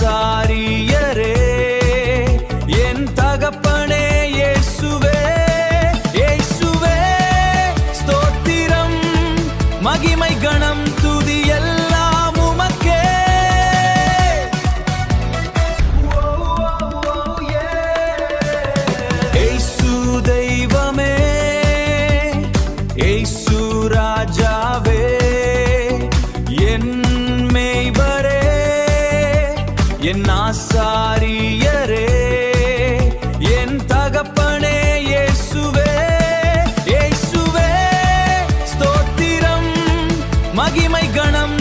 ஆசாரியரே என் தகப்பனே இயேசுவே இயேசுவே ஸ்தோத்திரம் மகிமை கணம் துதி எல்லாம் உமக்கே. இயேசு தெய்வமே இயேசு ராஜாவே என் மேய்ப்பரே என் ஆசாரியரே என் தகப்பனே இயேசுவே இயேசுவே ஸ்தோத்திரம் மகிமை கணம்